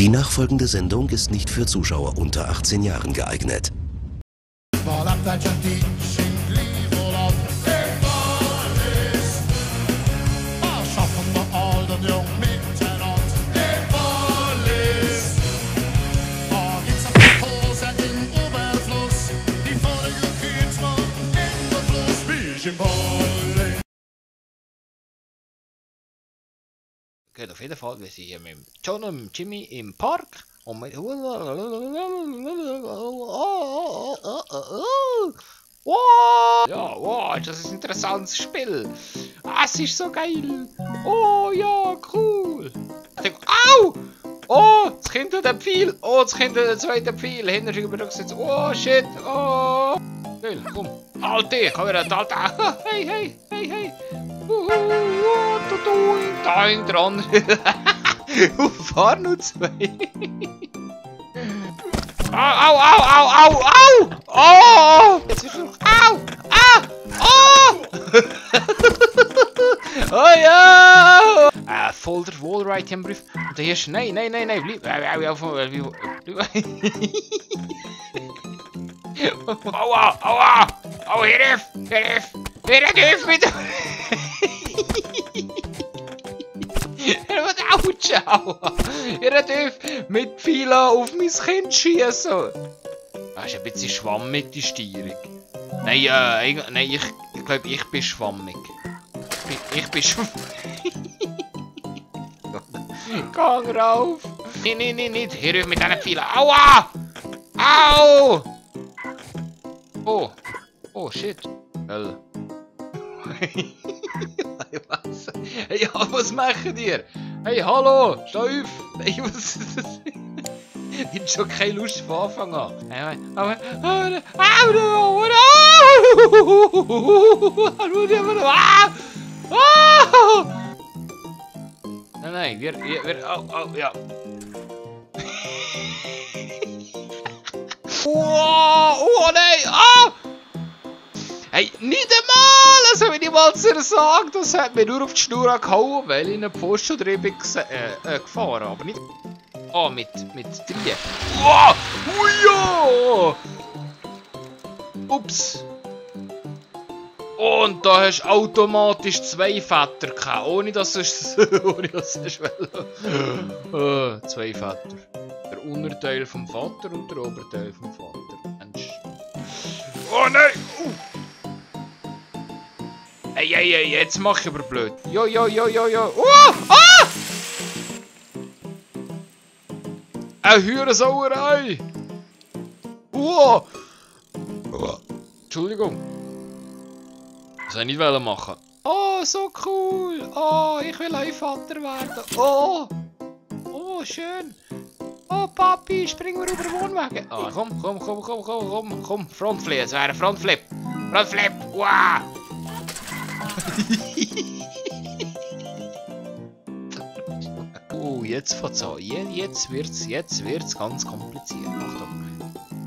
Die nachfolgende Sendung ist nicht für Zuschauer unter 18 Jahren geeignet. Geht auf jeden Fall, wir sind hier mit John und Jimmy im Park und mit ja, wow, das ist ein interessantes Spiel. Ah, es ist so geil. Oh ja, cool. Au! Oh, das Kind tut den Pfeil. Oh, das Kind tut den zweiten Pfeil. Hinter sich übergesetzt. Oh, shit. Oh. Geil, komm. Halt dich, komm wieder, halt. Hey, hey, hey, hey. What du doing? Da hängt der andere. Fahr nur zwei. Au, au, au, au, au! Oh! Jetzt ist noch. Au! Ah! Oh! Oh ja! Voll der Wallride im Brief. Und der erste. Nein, nein, nein, nein, bleib. Aua! Aua! Au, Hilf! Hilf! Hilf bitte! Er wird aua! Er darf mit Pfeilen auf mein Kind schießen! Das ist ein bisschen schwammig, die Steuerung. Nein, nein, ich glaube, ich bin schwammig. Ich bin schwammig. Gang rauf! Nein, nein, nein, nicht! Hör auf mit diesen Pfeilen! Aua! Au! Oh! Oh, shit! Hell. Hey, was machen ihr? Hey, hallo! Steh auf! Hey, was ist das? Ich hab schon keine Lust von Anfang an. Nein, nein, wir, oh, ja. Oh, nein, ah! Hey, nicht einmal! Also, wenn ich mal zu sagen, das hat mir nur auf die Schnur gehauen, weil ich in einen Post schon drüber gefahren aber nicht. Oh, mit 3. Wow! Ja! Ups! Und da hast du automatisch 2 Väter gehabt, ohne dass es. Ohne dass es 2 Väter. Der Unterteil vom Vater und der Oberteil vom Vater. Mensch. Oh nein! Ey, ey, ey, jetzt mach ich aber blöd. Jo. Oh! Ah! Eine Hürensauerei! Oh! Entschuldigung. Das wollte ich nicht machen. Oh, so cool! Oh, ich will ein Vater werden. Oh! Oh, schön! Oh, Papi, springen wir über den Wohnwagen. Ah, komm. Frontflip, es wäre ein Frontflip. Frontflip! Wow! Oh, jetzt fängt's an. Jetzt wird's ganz kompliziert. Achtung.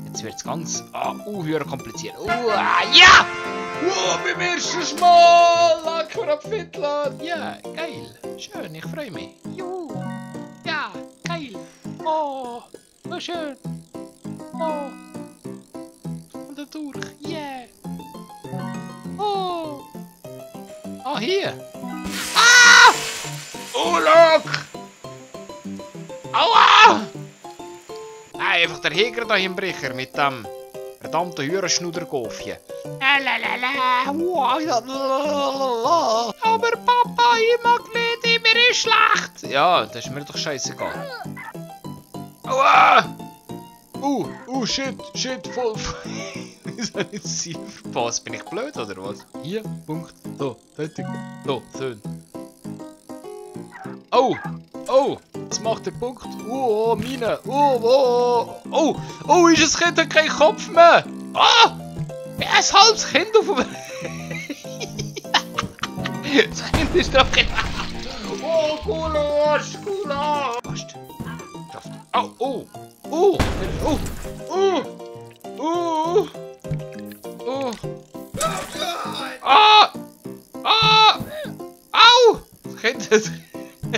Jetzt wird's ganz. Höher kompliziert. Ja! Beim ersten Mal! Lecker am Fiddler! Ja, geil. Schön, ich freue mich. Juhu! Ja, geil. Oh, so schön. Oh. Und dann durch. Yeah. Oh. Oh, hier. Ah! Oh, look! Aua! Einfach der Heger da im Brecher mit dem verdammten Hühnerschnuddergofje. Aber Papa, ich mag nicht, mir ist schlecht. Ja, das ist mir doch scheißegal. Aua! Shit, voll. Wieso nicht sie verpasst? Bin ich blöd oder was? Hier, Punkt. So, fertig. So, schön. Oh! Was macht der Punkt? Oh, Mine! Oh, ist das Kind hat keinen Kopf mehr! Ah! Ein halbes Kind auf dem. Das Kind ist doch kein. Oh, Gulasch! Passt. Schafft. Oh! Au!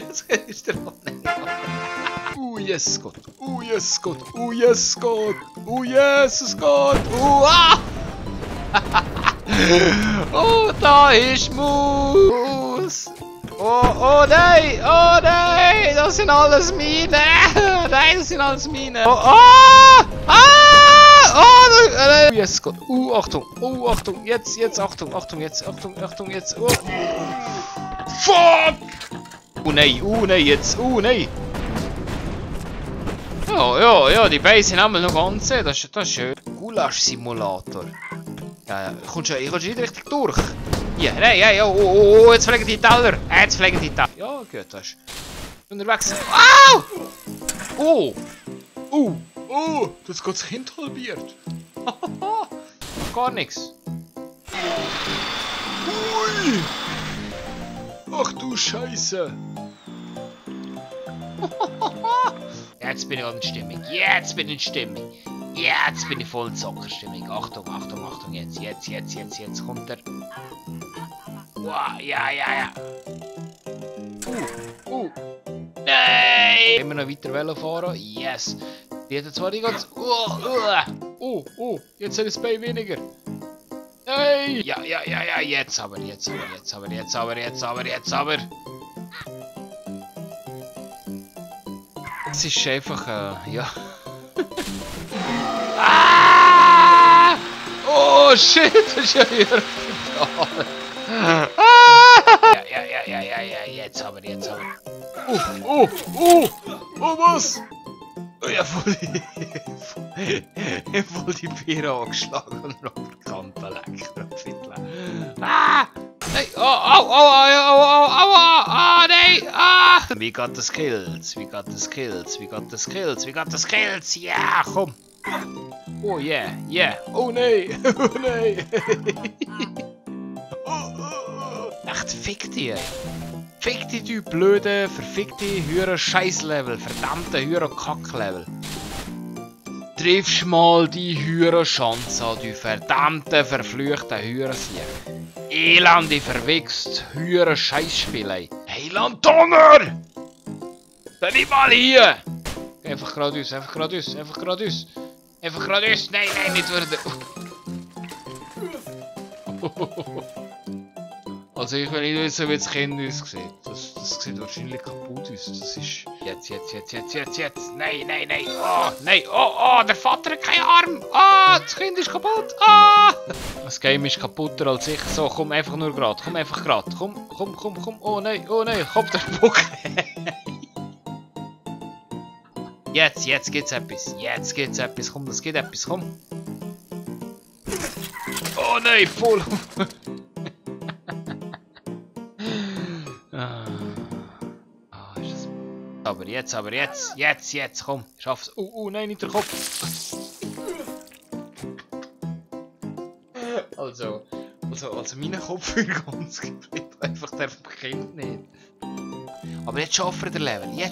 Das Kind ist der. yes, Gott. Yes, Gott. Yes, Gott. Jesus Gott. Ah! Da ist Maus. Oh nein, das sind alles Minen. Nein, das sind alles Minen. Yes, Gott. Achtung. Achtung. Jetzt, Achtung, jetzt. Fuck! Nein, jetzt. Nein. Ja, die Beine sind einmal noch ganz. Das ist schön. Gulasch-Simulator. Ja, kommst du wieder richtig durch? Ja, nein, ja, jetzt fliegen die Teller. Ja, gut, das ist unterwegs. Au! Das geht das Kind halbiert. Gar nichts. Ui! Ach du Scheiße! Jetzt bin ich in Stimmung. Jetzt bin ich voll in Zockerstimmung. Achtung, jetzt kommt der. Wow, ja. Nein! Immer noch weiter Velo fahren. Yes! Die hat zwar die ganze. Jetzt hat das Bein weniger. Nein! Ja, jetzt aber. Es ist einfach, ja. Oh shit, das ist ja hier. Ja, jetzt aber. Was? Ja, voll die Bier angeschlagen und auf die Kante lecker. Nein! Aua! Nein! We got the skills! Ja, komm! Oh yeah! Oh nein! Echt, fick die! Fick die, du blöde, verfickte, höhere Scheißlevel, verdammte, höhere Kacklevel. Triffst mal die höhere Chance an, du verdammte, verfluchte Hürersieg. Elende, verwichst, höhere Scheißspielei. Hey, Landonner! Bin mal hier! Einfach geradeaus. Nein, nicht werden. Also ich will nicht wissen, wie das Kind aussieht. Das sieht wahrscheinlich kaputt aus. Das ist... Jetzt. Nein. Nein. Oh, der Vater hat keinen Arm. Das Kind ist kaputt. Das Game ist kaputter als ich. So, komm einfach nur gerade. Komm. Oh nein. Kommt der Bock. Jetzt gibt's etwas. Komm, das geht etwas. Komm. Oh nein, voll. Aber jetzt, komm, schaff's. Nein, nicht der Kopf. Also mein Kopf ist ganz geblieben. Einfach der Kind nicht. Aber jetzt schaffen wir den Level. Ja,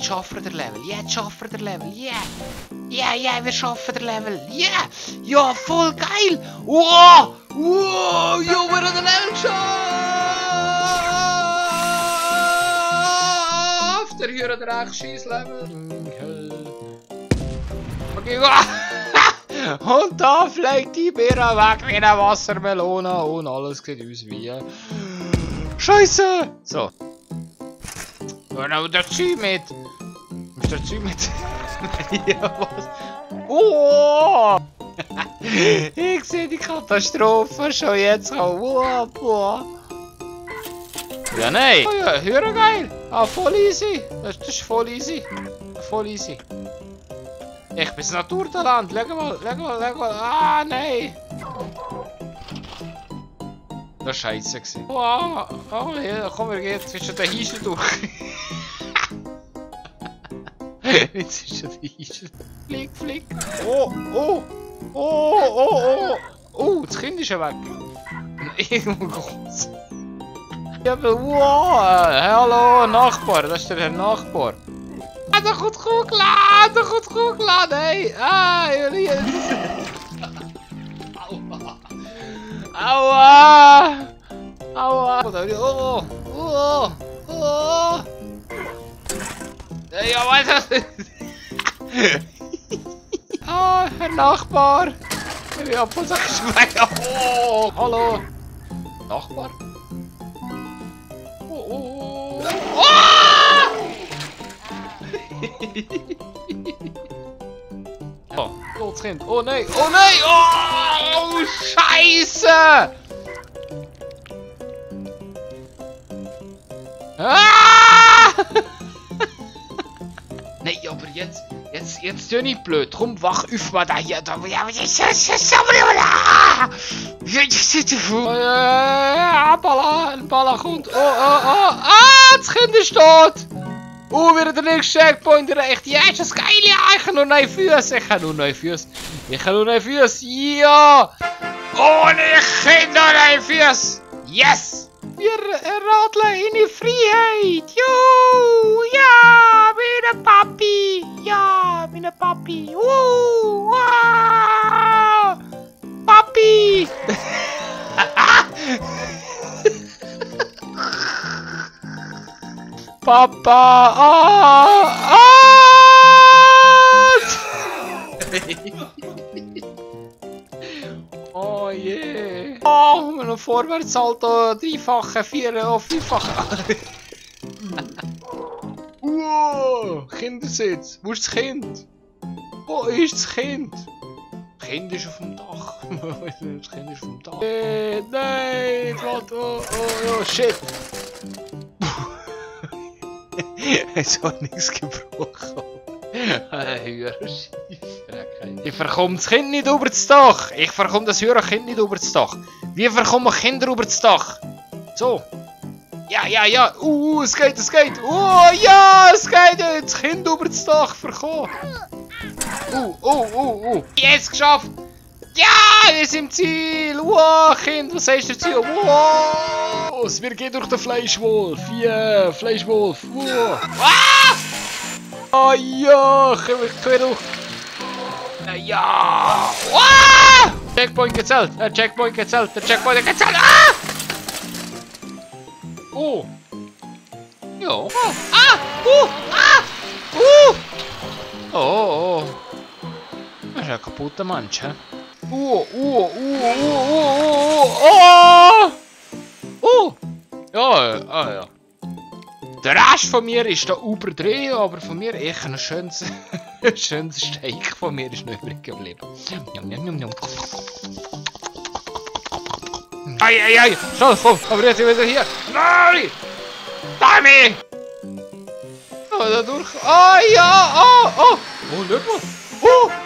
wir schaffen den Level. Ja, voll geil. Wow, wir haben den Level geschafft. Der hier der echt Scheiß-Level. Okay, und da fliegt die Beere weg wie eine Wassermelone und alles sieht aus wie Scheiße. So. Genau, der Zeug mit. Ist der Zeug mit? Ja, was? Oh! Ich sehe die Katastrophe schon jetzt. Boah. Ja, nein. Oh ja, höher geil. Voll easy. Das ist voll easy. Ich bin das Naturtalent. Schau mal. Nein. Das war scheiße. Oh, ja, komm, wir gehen jetzt zwischen den Hischen durch. Jetzt ist schon die Hischen. Flick. Oh, das Kind ist ja weg. Irgendwo groß. Ja, aber wow. Hallo, Nachbar. Das ist der Herr Nachbar. Da kommt Kugel. Hey. Julius. Aua! Ja, was? Ah, Herr Nachbar. Ich hab von sich geschmeckt. Oh, hallo. Nachbar? Oh, oh, oh. Ah! Oh, oh, das Kind. Oh nein, oh nein. Oh, Scheiße. Ah! Nein, aber jetzt tue ich blöd. Drum wach auf mal da hier. Balla kommt. Oh. Ah, das Kind ist tot. Wieder der nächste Checkpoint erreicht. Ja, ist das geil. Ja, ich habe nur neue Füße. Ja. Ohne Kinder neue Füße. Yes. Wir radeln in die Freiheit. Jo, ja, meine Papi. Ja, meine Papi. Wow. Papi. Papa. Oh je. Oh, met een voorwaartssalto, driefache, vierfache. Wow, kindersitz. Wo ist das Kind? Wo ist das Kind? Das Kind ist auf dem Dach. Das Kind ist auf dem Dach. Nein, wat? Oh, shit. Es hat nichts gebrochen. Ich verkomme das Kind nicht über das Dach. Ich verkomme das Kind nicht über das Dach. Wie verkommen Kinder über das Dach? So. Ja. Es geht. Ja, es geht. Das Kind über das Dach verkommen. Jetzt geschafft. Ja, wir sind im Ziel. Wow, Kind, was sagst du dazu? Wow. Wir gehen durch den Fleischwolf. Ja, Fleischwolf. Wow. Ah! Oh ja, quer durch. Ja. Ah! Checkpoint gezählt. Checkpoint gezählt. Ah! Oh. Ja. Oh. Das ist ein kaputter Mensch, hä? Ja. Der Rest von mir ist da überdreht, aber von mir echt ein schönes Steak von mir ist noch übrig geblieben. Ei, schnell, komm, aber jetzt wieder hier. Nein! Dami! Oh, da durch. Oh, ja, oh, schau mal.